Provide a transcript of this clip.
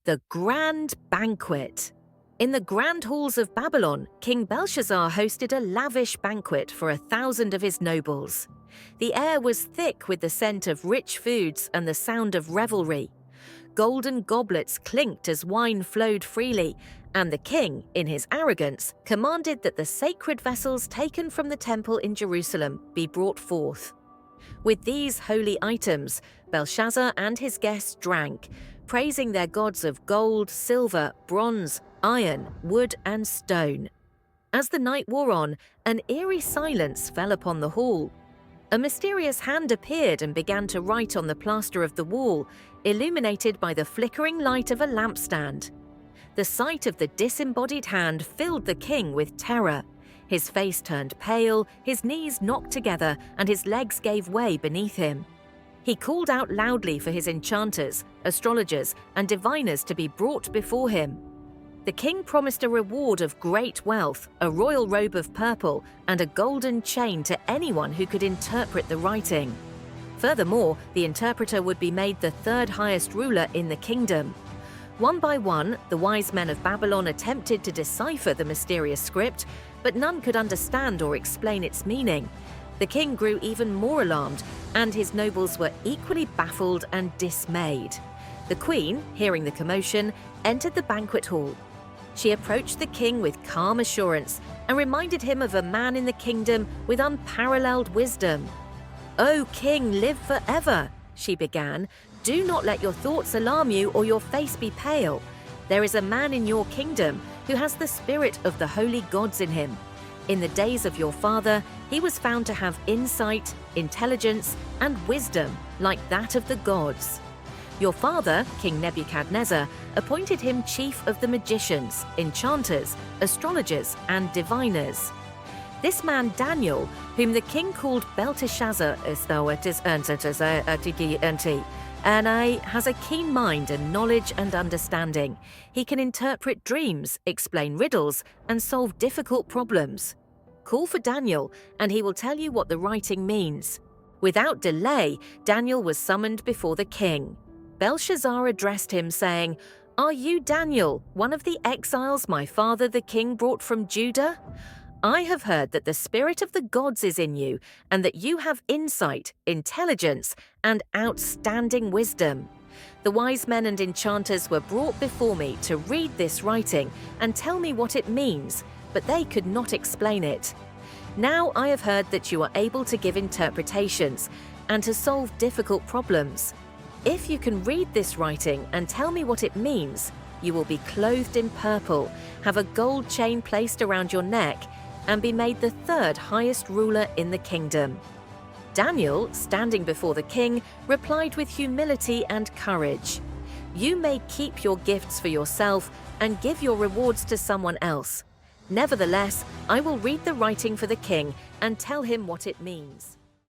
The Grand Banquet. In the grand halls of Babylon, King Belshazzar hosted a lavish banquet for 1,000 of his nobles. The air was thick with the scent of rich foods and the sound of revelry. Golden goblets clinked as wine flowed freely, and the king, in his arrogance, commanded that the sacred vessels taken from the temple in Jerusalem be brought forth. With these holy items, Belshazzar and his guests drank, praising their gods of gold, silver, bronze, iron, wood, and stone. As the night wore on, an eerie silence fell upon the hall. A mysterious hand appeared and began to write on the plaster of the wall, illuminated by the flickering light of a lampstand. The sight of the disembodied hand filled the king with terror. His face turned pale, his knees knocked together, and his legs gave way beneath him. He called out loudly for his enchanters, astrologers, and diviners to be brought before him. The king promised a reward of great wealth, a royal robe of purple, and a golden chain to anyone who could interpret the writing. Furthermore, the interpreter would be made the third highest ruler in the kingdom. One by one, the wise men of Babylon attempted to decipher the mysterious script, but none could understand or explain its meaning. The king grew even more alarmed, and his nobles were equally baffled and dismayed. The queen, hearing the commotion, entered the banquet hall. She approached the king with calm assurance and reminded him of a man in the kingdom with unparalleled wisdom. "O king, live forever," she began. "Do not let your thoughts alarm you or your face be pale. There is a man in your kingdom who has the spirit of the holy gods in him. In the days of your father, he was found to have insight, intelligence, and wisdom like that of the gods. Your father, King Nebuchadnezzar, appointed him chief of the magicians, enchanters, astrologers, and diviners. This man Daniel, whom the king called Belteshazzar, has a keen mind and knowledge and understanding. He can interpret dreams, explain riddles, and solve difficult problems. Call for Daniel, and he will tell you what the writing means." Without delay, Daniel was summoned before the king. Belshazzar addressed him, saying, "Are you Daniel, one of the exiles my father the king brought from Judah? I have heard that the spirit of the gods is in you, and that you have insight, intelligence, and outstanding wisdom. The wise men and enchanters were brought before me to read this writing and tell me what it means, but they could not explain it. Now I have heard that you are able to give interpretations and to solve difficult problems. If you can read this writing and tell me what it means, you will be clothed in purple, have a gold chain placed around your neck, and be made the third highest ruler in the kingdom." Daniel, standing before the king, replied with humility and courage, "You may keep your gifts for yourself and give your rewards to someone else. Nevertheless, I will read the writing for the king and tell him what it means."